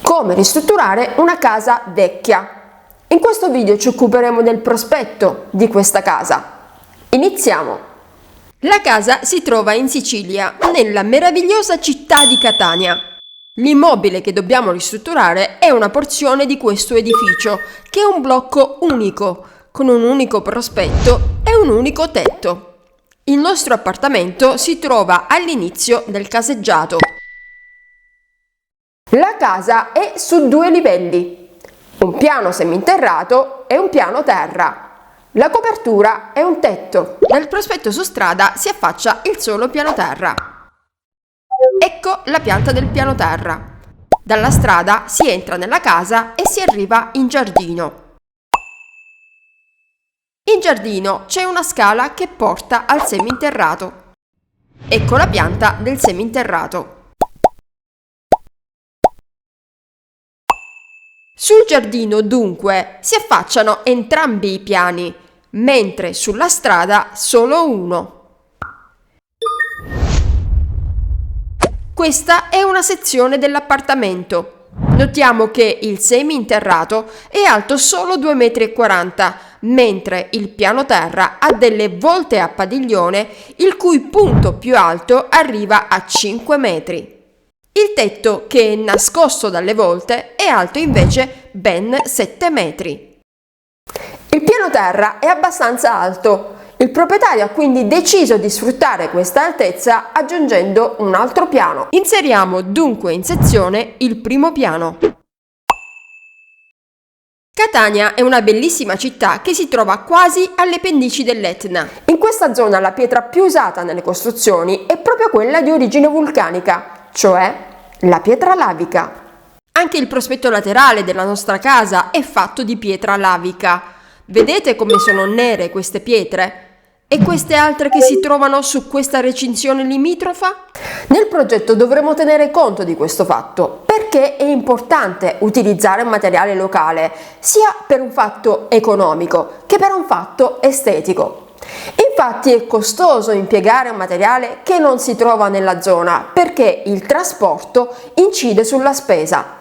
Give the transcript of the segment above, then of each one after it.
Come ristrutturare una casa vecchia. In questo video ci occuperemo del prospetto di questa casa. Iniziamo! La casa si trova in Sicilia, nella meravigliosa città di Catania. L'immobile che dobbiamo ristrutturare è una porzione di questo edificio, che è un blocco unico, con un unico prospetto e un unico tetto. Il nostro appartamento si trova all'inizio del caseggiato. La casa è su 2 livelli, un piano seminterrato e un piano terra. La copertura è un tetto. Dal prospetto su strada si affaccia il solo piano terra. Ecco la pianta del piano terra. Dalla strada si entra nella casa e si arriva in giardino. In giardino c'è una scala che porta al seminterrato. Ecco la pianta del seminterrato. Sul giardino, dunque, si affacciano entrambi i piani, mentre sulla strada solo uno. Questa è una sezione dell'appartamento. Notiamo che il seminterrato è alto solo 2,40 m, mentre il piano terra ha delle volte a padiglione, il cui punto più alto arriva a 5 metri. Il tetto, che è nascosto dalle volte, è alto invece ben 7 metri. Il piano terra è abbastanza alto. Il proprietario ha quindi deciso di sfruttare questa altezza aggiungendo un altro piano. Inseriamo dunque in sezione il primo piano. Catania è una bellissima città che si trova quasi alle pendici dell'Etna. In questa zona la pietra più usata nelle costruzioni è proprio quella di origine vulcanica, cioè la pietra lavica. Anche il prospetto laterale della nostra casa è fatto di pietra lavica. Vedete come sono nere queste pietre? E queste altre che si trovano su questa recinzione limitrofa? Nel progetto dovremo tenere conto di questo fatto, perché è importante utilizzare un materiale locale, sia per un fatto economico che per un fatto estetico. Infatti è costoso impiegare un materiale che non si trova nella zona, perché il trasporto incide sulla spesa.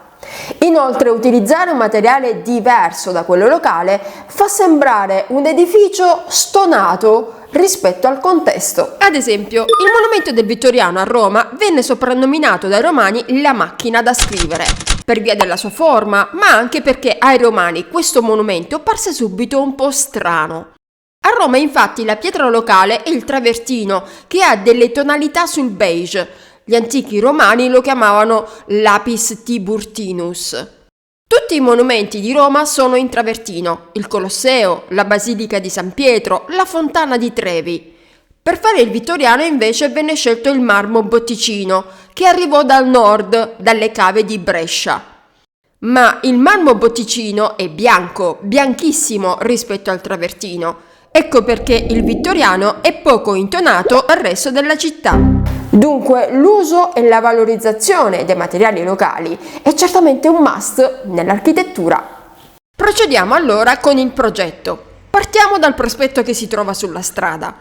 Inoltre utilizzare un materiale diverso da quello locale fa sembrare un edificio stonato rispetto al contesto. Ad esempio, il monumento del Vittoriano a Roma venne soprannominato dai romani la macchina da scrivere, per via della sua forma, ma anche perché ai romani questo monumento parse subito un po' strano. A Roma infatti la pietra locale è il travertino, che ha delle tonalità sul beige. Gli antichi romani lo chiamavano lapis tiburtinus. Tutti i monumenti di Roma sono in travertino: il Colosseo, la Basilica di San Pietro, la Fontana di Trevi. Per fare il Vittoriano invece venne scelto il marmo Botticino, che arrivò dal nord, dalle cave di Brescia. Ma il marmo Botticino è bianco, bianchissimo rispetto al travertino. Ecco perché il Vittoriano è poco intonato al resto della città. Dunque l'uso e la valorizzazione dei materiali locali è certamente un must nell'architettura. Procediamo allora con il progetto. Partiamo dal prospetto che si trova sulla strada.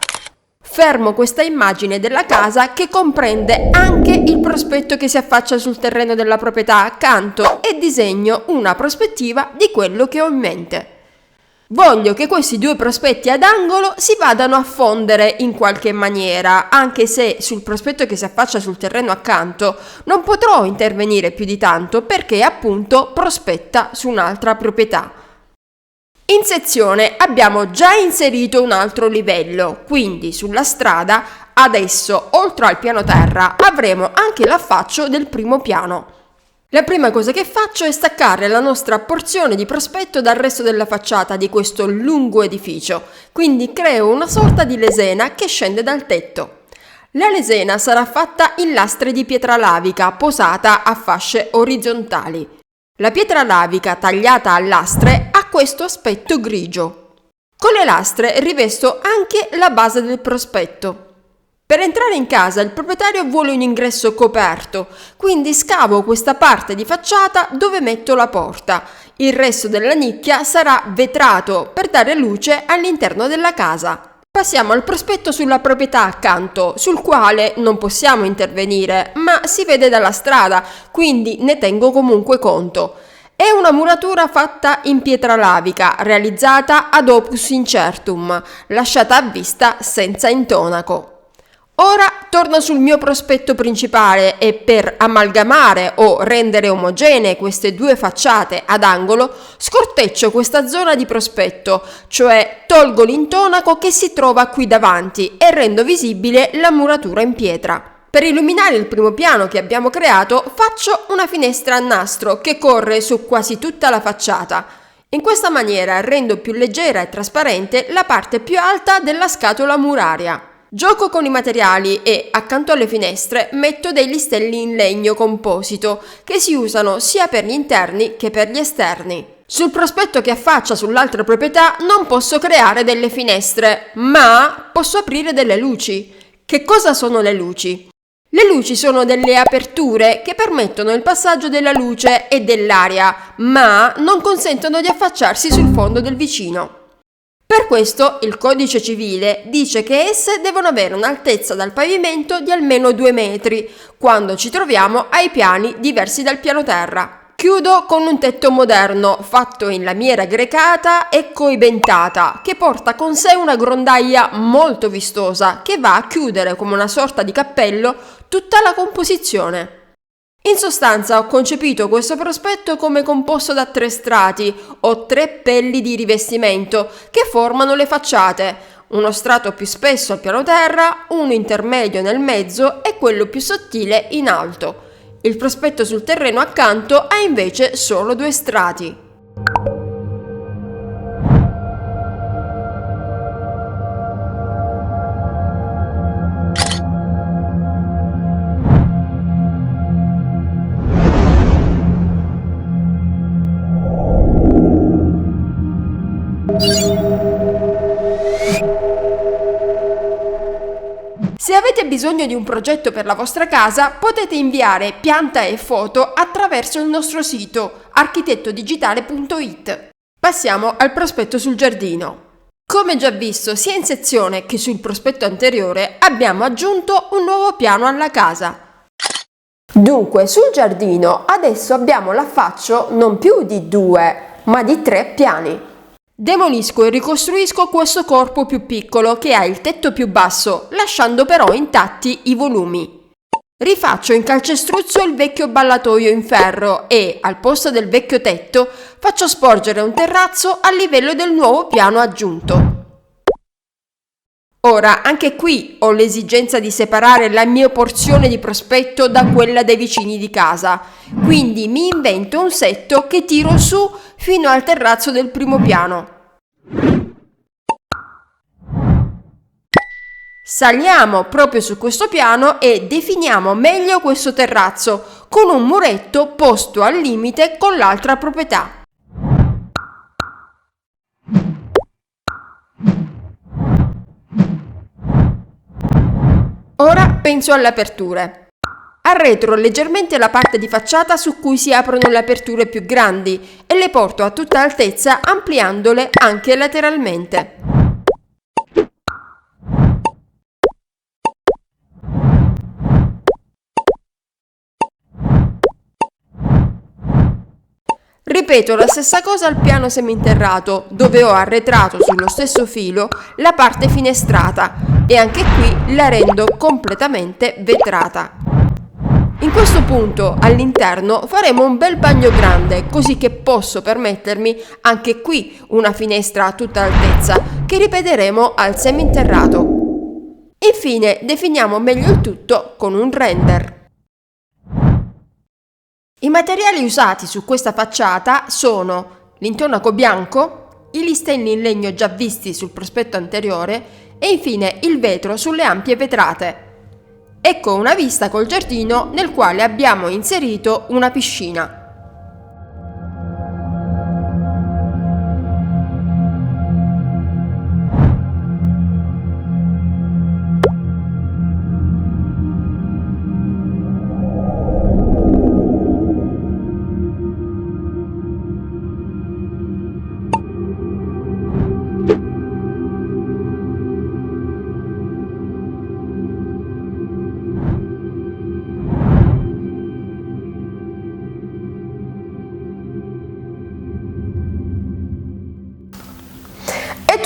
Fermo questa immagine della casa che comprende anche il prospetto che si affaccia sul terreno della proprietà accanto e disegno una prospettiva di quello che ho in mente. Voglio che questi 2 prospetti ad angolo si vadano a fondere in qualche maniera, anche se sul prospetto che si affaccia sul terreno accanto non potrò intervenire più di tanto perché appunto prospetta su un'altra proprietà. In sezione abbiamo già inserito un altro livello, quindi sulla strada adesso oltre al piano terra avremo anche l'affaccio del primo piano. La prima cosa che faccio è staccare la nostra porzione di prospetto dal resto della facciata di questo lungo edificio, quindi creo una sorta di lesena che scende dal tetto. La lesena sarà fatta in lastre di pietra lavica posata a fasce orizzontali. La pietra lavica tagliata a lastre ha questo aspetto grigio. Con le lastre rivesto anche la base del prospetto. Per entrare in casa il proprietario vuole un ingresso coperto, quindi scavo questa parte di facciata dove metto la porta. Il resto della nicchia sarà vetrato per dare luce all'interno della casa. Passiamo al prospetto sulla proprietà accanto, sul quale non possiamo intervenire, ma si vede dalla strada, quindi ne tengo comunque conto. È una muratura fatta in pietra lavica, realizzata ad opus incertum, lasciata a vista senza intonaco. Ora torno sul mio prospetto principale e per amalgamare o rendere omogenee queste due facciate ad angolo scorteccio questa zona di prospetto, cioè tolgo l'intonaco che si trova qui davanti e rendo visibile la muratura in pietra. Per illuminare il primo piano che abbiamo creato faccio una finestra a nastro che corre su quasi tutta la facciata. In questa maniera rendo più leggera e trasparente la parte più alta della scatola muraria. Gioco con i materiali e, accanto alle finestre, metto dei listelli in legno composito che si usano sia per gli interni che per gli esterni. Sul prospetto che affaccia sull'altra proprietà non posso creare delle finestre, ma posso aprire delle luci. Che cosa sono le luci? Le luci sono delle aperture che permettono il passaggio della luce e dell'aria, ma non consentono di affacciarsi sul fondo del vicino. Per questo il codice civile dice che esse devono avere un'altezza dal pavimento di almeno 2 metri, quando ci troviamo ai piani diversi dal piano terra. Chiudo con un tetto moderno, fatto in lamiera grecata e coibentata, che porta con sé una grondaia molto vistosa, che va a chiudere come una sorta di cappello tutta la composizione. In sostanza ho concepito questo prospetto come composto da 3 strati o 3 pelli di rivestimento che formano le facciate, uno strato più spesso al piano terra, uno intermedio nel mezzo e quello più sottile in alto. Il prospetto sul terreno accanto ha invece solo 2 strati. Se avete bisogno di un progetto per la vostra casa, potete inviare pianta e foto attraverso il nostro sito architettodigitale.it. Passiamo al prospetto sul giardino. Come già visto sia in sezione che sul prospetto anteriore, abbiamo aggiunto un nuovo piano alla casa. Dunque, sul giardino adesso abbiamo l'affaccio non più di 2, ma di 3 piani. Demolisco e ricostruisco questo corpo più piccolo che ha il tetto più basso, lasciando però intatti i volumi. Rifaccio in calcestruzzo il vecchio ballatoio in ferro e, al posto del vecchio tetto, faccio sporgere un terrazzo a livello del nuovo piano aggiunto. Ora, anche qui ho l'esigenza di separare la mia porzione di prospetto da quella dei vicini di casa, quindi mi invento un setto che tiro su fino al terrazzo del primo piano. Saliamo proprio su questo piano e definiamo meglio questo terrazzo con un muretto posto al limite con l'altra proprietà. Ora penso alle aperture. Arretro leggermente la parte di facciata su cui si aprono le aperture più grandi e le porto a tutta altezza ampliandole anche lateralmente. Ripeto la stessa cosa al piano seminterrato, dove ho arretrato sullo stesso filo la parte finestrata e anche qui la rendo completamente vetrata. In questo punto all'interno faremo un bel bagno grande, così che posso permettermi anche qui una finestra a tutta altezza che ripeteremo al seminterrato. Infine definiamo meglio il tutto con un render. I materiali usati su questa facciata sono l'intonaco bianco, i listelli in legno già visti sul prospetto anteriore e infine il vetro sulle ampie vetrate. Ecco una vista col giardino nel quale abbiamo inserito una piscina.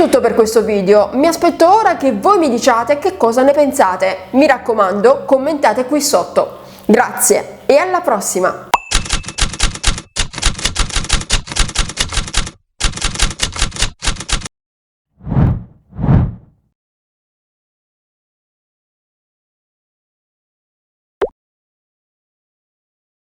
tutto per questo video, mi aspetto ora che voi mi diciate che cosa ne pensate. Mi raccomando, commentate qui sotto. Grazie e alla prossima!